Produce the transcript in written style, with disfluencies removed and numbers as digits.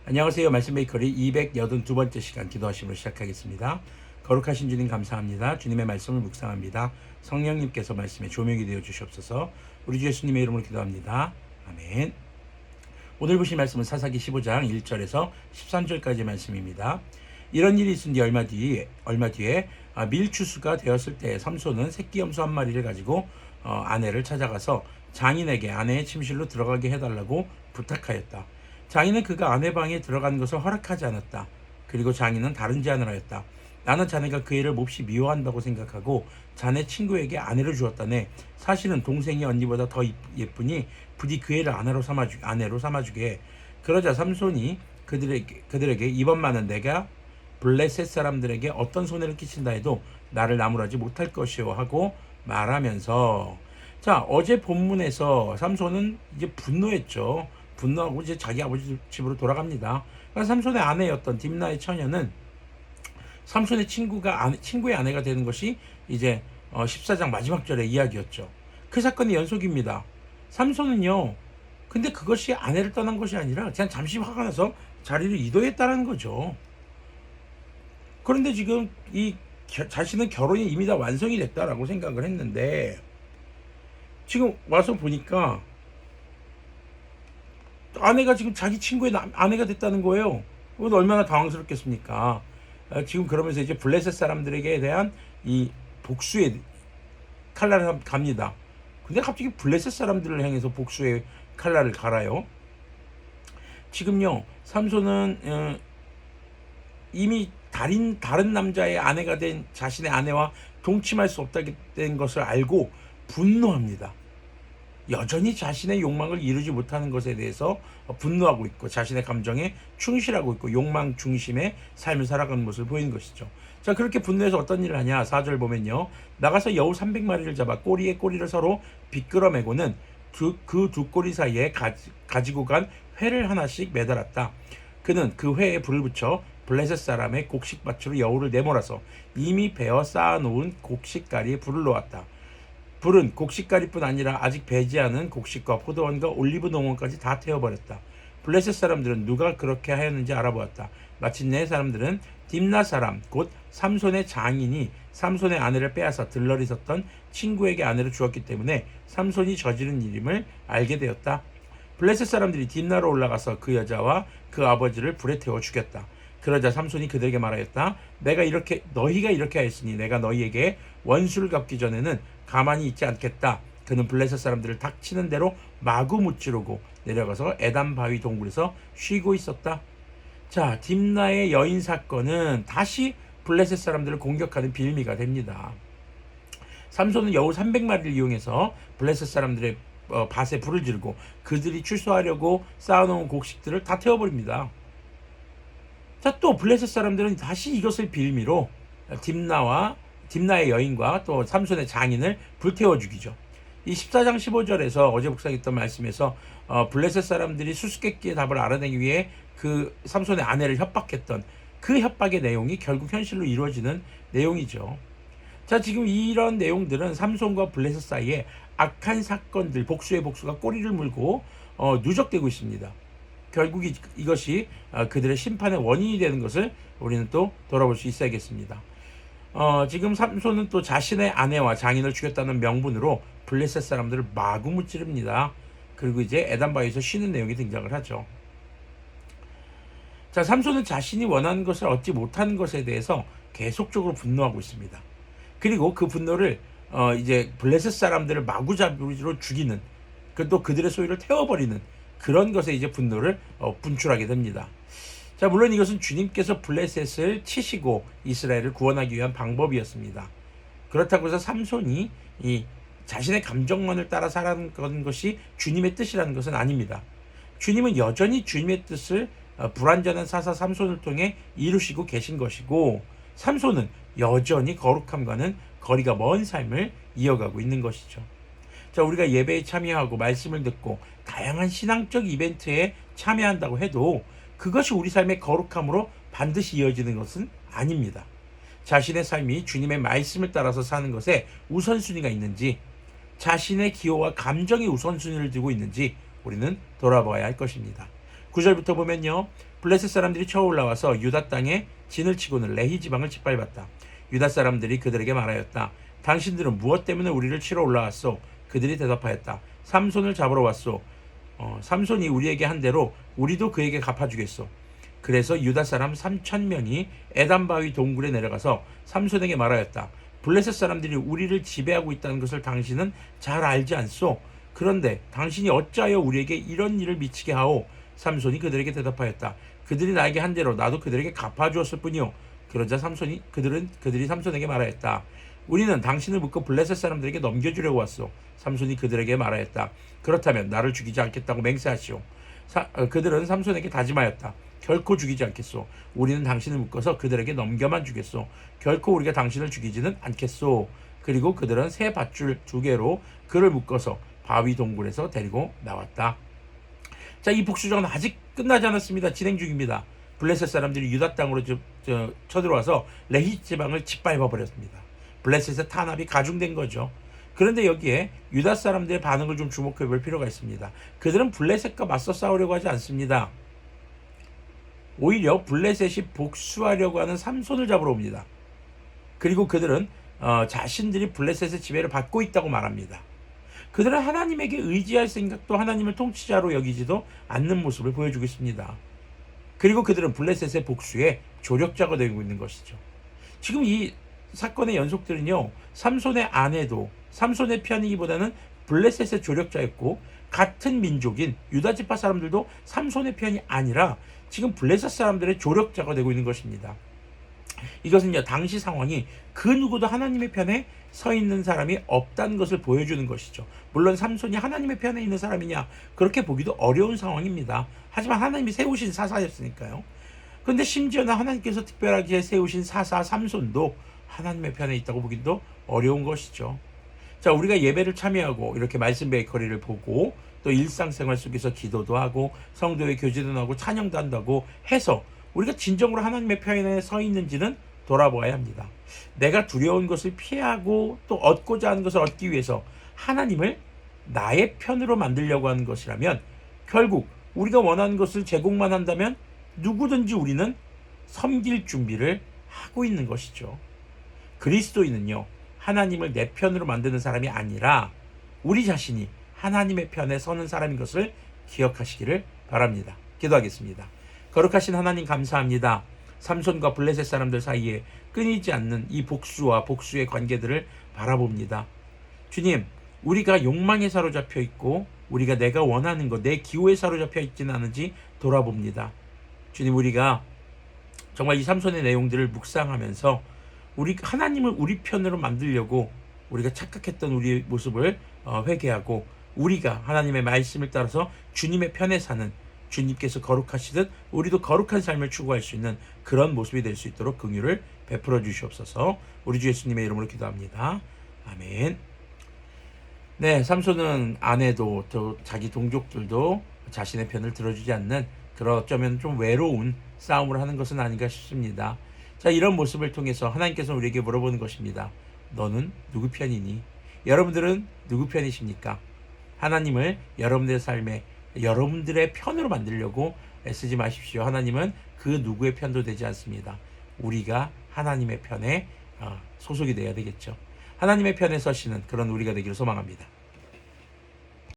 안녕하세요. 말씀 메이커리 282번째 시간 기도하심으로 시작하겠습니다. 거룩하신 주님 감사합니다. 주님의 말씀을 묵상합니다. 성령님께서 말씀에 조명이 되어 주시옵소서. 우리 주 예수님의 이름으로 기도합니다. 아멘. 오늘 보실 말씀은 사사기 15장 1절에서 13절까지의 말씀입니다. 이런 일이 있은 뒤 얼마 뒤에 밀추수가 되었을 때 삼손은 새끼 염소 한 마리를 가지고 아내를 찾아가서 장인에게 아내의 침실로 들어가게 해달라고 부탁하였다. 장인은 그가 아내 방에 들어가는 것을 허락하지 않았다. 그리고 장인은 다른 제안을 하였다. 나는 자네가 그 애를 몹시 미워한다고 생각하고 자네 친구에게 아내를 주었다네. 사실은 동생이 언니보다 더 예쁘니 부디 그 애를 아내로 삼아주게 해. 그러자 삼손이 그들에게 이번만은 내가 블레셋 사람들에게 어떤 손해를 끼친다 해도 나를 나무라지 못할 것이요 하고 말하면서, 자, 어제 본문에서 삼손은 이제 분노했죠. 분노하고 이제 자기 아버지 집으로 돌아갑니다. 그러니까 삼손의 아내였던 딥나의 처녀는 삼손의 친구의 아내가 되는 것이 이제 14장 마지막 절의 이야기였죠. 그 사건의 연속입니다. 삼손은요, 근데 그것이 아내를 떠난 것이 아니라 그냥 잠시 화가 나서 자리를 이동했다는 거죠. 그런데 지금 자신은 결혼이 이미 다 완성이 됐다라고 생각을 했는데, 지금 와서 보니까 아내가 지금 자기 친구의 아내가 됐다는 거예요. 그것도 얼마나 당황스럽겠습니까? 지금 그러면서 이제 블레셋 사람들에게 대한 이 복수의 칼날을 갑니다. 근데 갑자기 블레셋 사람들을 향해서 복수의 칼날을 갈아요. 지금요, 삼손은 이미 다른 남자의 아내가 된 자신의 아내와 동침할 수 없다는 것을 알고 분노합니다. 여전히 자신의 욕망을 이루지 못하는 것에 대해서 분노하고 있고 자신의 감정에 충실하고 있고 욕망 중심의 삶을 살아가는 모습을 보이는 것이죠. 자, 그렇게 분노해서 어떤 일을 하냐? 4절 보면요, 나가서 여우 300마리를 잡아 꼬리에 꼬리를 서로 비끄러매고는 그 두 꼬리 사이에 가지고 간 회를 하나씩 매달았다. 그는 그 회에 불을 붙여 블레셋 사람의 곡식밭으로 여우를 내몰아서 이미 베어 쌓아놓은 곡식가리에 불을 놓았다. 불은 곡식가리뿐 아니라 아직 배지 않은 곡식과 포도원과 올리브 농원까지 다 태워버렸다. 블레셋 사람들은 누가 그렇게 하였는지 알아보았다. 마침내 사람들은 딥나 사람 곧 삼손의 장인이 삼손의 아내를 빼앗아 들러리 섰던 친구에게 아내를 주었기 때문에 삼손이 저지른 일임을 알게 되었다. 블레셋 사람들이 딥나로 올라가서 그 여자와 그 아버지를 불에 태워 죽였다. 그러자 삼손이 그들에게 말하였다. 너희가 이렇게 하였으니 내가 너희에게 원수를 갚기 전에는 가만히 있지 않겠다. 그는 블레셋 사람들을 닥치는 대로 마구 무찌르고 내려가서 에단 바위 동굴에서 쉬고 있었다. 자, 딥나의 여인 사건은 다시 블레셋 사람들을 공격하는 빌미가 됩니다. 삼손은 여우 300마리를 이용해서 블레셋 사람들의 밭에 불을 지르고 그들이 출소하려고 쌓아놓은 곡식들을 다 태워버립니다. 자, 또 블레셋 사람들은 다시 이것을 빌미로 딥나의 여인과 또 삼손의 장인을 불태워 죽이죠. 이 14장 15절에서 어제 묵상했던 말씀에서 블레셋 사람들이 수수께끼의 답을 알아내기 위해 그 삼손의 아내를 협박했던 그 협박의 내용이 결국 현실로 이루어지는 내용이죠. 자, 지금 이런 내용들은 삼손과 블레셋 사이에 악한 사건들, 복수의 복수가 꼬리를 물고 누적되고 있습니다. 결국 이것이 그들의 심판의 원인이 되는 것을 우리는 또 돌아볼 수 있어야겠습니다. 지금 삼손은 또 자신의 아내와 장인을 죽였다는 명분으로 블레셋 사람들을 마구 무찌릅니다. 그리고 이제 에단바위에서 쉬는 내용이 등장을 하죠. 자, 삼손은 자신이 원하는 것을 얻지 못하는 것에 대해서 계속적으로 분노하고 있습니다. 그리고 그 분노를 이제 블레셋 사람들을 마구잡이로 죽이는, 또 그들의 소유를 태워버리는 그런 것에 이제 분노를 분출하게 됩니다. 자, 물론 이것은 주님께서 블레셋을 치시고 이스라엘을 구원하기 위한 방법이었습니다. 그렇다고 해서 삼손이 이 자신의 감정만을 따라 살아가는 것이 주님의 뜻이라는 것은 아닙니다. 주님은 여전히 주님의 뜻을 불완전한 사사 삼손을 통해 이루시고 계신 것이고, 삼손은 여전히 거룩함과는 거리가 먼 삶을 이어가고 있는 것이죠. 자, 우리가 예배에 참여하고 말씀을 듣고 다양한 신앙적 이벤트에 참여한다고 해도 그것이 우리 삶의 거룩함으로 반드시 이어지는 것은 아닙니다. 자신의 삶이 주님의 말씀을 따라서 사는 것에 우선순위가 있는지, 자신의 기호와 감정이 우선순위를 두고 있는지 우리는 돌아봐야 할 것입니다. 9절부터 보면요, 블레셋 사람들이 쳐 올라와서 유다 땅에 진을 치고는 레히 지방을 짓밟았다. 유다 사람들이 그들에게 말하였다. 당신들은 무엇 때문에 우리를 치러 올라왔소? 그들이 대답하였다. 삼손을 잡으러 왔소. 삼손이 우리에게 한 대로 우리도 그에게 갚아주겠소. 그래서 유다 사람 3,000명이 에담바위 동굴에 내려가서 삼손에게 말하였다. 블레셋 사람들이 우리를 지배하고 있다는 것을 당신은 잘 알지 않소? 그런데 당신이 어찌하여 우리에게 이런 일을 미치게 하오? 삼손이 그들에게 대답하였다. 그들이 나에게 한 대로 나도 그들에게 갚아주었을 뿐이요. 그러자 그들이 삼손에게 말하였다. 우리는 당신을 묶어 블레셋 사람들에게 넘겨주려고 왔소. 삼손이 그들에게 말하였다. 그렇다면 나를 죽이지 않겠다고 맹세하시오. 그들은 삼손에게 다짐하였다. 결코 죽이지 않겠소. 우리는 당신을 묶어서 그들에게 넘겨만 주겠소. 결코 우리가 당신을 죽이지는 않겠소. 그리고 그들은 새 밧줄 2개로 그를 묶어서 바위 동굴에서 데리고 나왔다. 자, 이 복수전은 아직 끝나지 않았습니다. 진행 중입니다. 블레셋 사람들이 유다 땅으로 쳐들어와서 레히 지방을 짓밟아 버렸습니다. 블레셋의 탄압이 가중된 거죠. 그런데 여기에 유다 사람들의 반응을 좀 주목해 볼 필요가 있습니다. 그들은 블레셋과 맞서 싸우려고 하지 않습니다. 오히려 블레셋이 복수하려고 하는 삼손을 잡으러 옵니다. 그리고 그들은 자신들이 블레셋의 지배를 받고 있다고 말합니다. 그들은 하나님에게 의지할 생각도 하나님을 통치자로 여기지도 않는 모습을 보여주고 있습니다. 그리고 그들은 블레셋의 복수에 조력자가 되고 있는 것이죠. 지금 이 사건의 연속들은요, 삼손의 아내도 삼손의 편이기보다는 블레셋의 조력자였고, 같은 민족인 유다 지파 사람들도 삼손의 편이 아니라 지금 블레셋 사람들의 조력자가 되고 있는 것입니다. 이것은요, 당시 상황이 그 누구도 하나님의 편에 서 있는 사람이 없다는 것을 보여주는 것이죠. 물론 삼손이 하나님의 편에 있는 사람이냐, 그렇게 보기도 어려운 상황입니다. 하지만 하나님이 세우신 사사였으니까요. 그런데 심지어는 하나님께서 특별하게 세우신 사사 삼손도 하나님의 편에 있다고 보기도 어려운 것이죠. 자, 우리가 예배를 참여하고 이렇게 말씀 베이커리를 보고 또 일상생활 속에서 기도도 하고 성도의 교제도 하고 찬양도 한다고 해서 우리가 진정으로 하나님의 편에 서 있는지는 돌아보아야 합니다. 내가 두려운 것을 피하고 또 얻고자 하는 것을 얻기 위해서 하나님을 나의 편으로 만들려고 하는 것이라면 결국 우리가 원하는 것을 제공만 한다면 누구든지 우리는 섬길 준비를 하고 있는 것이죠. 그리스도인은요, 하나님을 내 편으로 만드는 사람이 아니라 우리 자신이 하나님의 편에 서는 사람인 것을 기억하시기를 바랍니다. 기도하겠습니다. 거룩하신 하나님 감사합니다. 삼손과 블레셋 사람들 사이에 끊이지 않는 이 복수와 복수의 관계들을 바라봅니다. 주님, 우리가 욕망에 사로잡혀 있고 우리가 내가 원하는 것, 내 기호에 사로잡혀 있지는 않은지 돌아봅니다. 주님, 우리가 정말 이 삼손의 내용들을 묵상하면서 우리 하나님을 우리 편으로 만들려고 우리가 착각했던 우리의 모습을 회개하고 우리가 하나님의 말씀을 따라서 주님의 편에 사는, 주님께서 거룩하시듯 우리도 거룩한 삶을 추구할 수 있는 그런 모습이 될 수 있도록 긍휼을 베풀어 주시옵소서. 우리 주 예수님의 이름으로 기도합니다. 아멘. 네, 삼손은 아내도 또 자기 동족들도 자신의 편을 들어주지 않는 그런 어쩌면 좀 외로운 싸움을 하는 것은 아닌가 싶습니다. 자, 이런 모습을 통해서 하나님께서 우리에게 물어보는 것입니다. 너는 누구 편이니? 여러분들은 누구 편이십니까? 하나님을 여러분들의 삶에 여러분들의 편으로 만들려고 애쓰지 마십시오. 하나님은 그 누구의 편도 되지 않습니다. 우리가 하나님의 편에 소속이 되어야 되겠죠. 하나님의 편에 서시는 그런 우리가 되기를 소망합니다.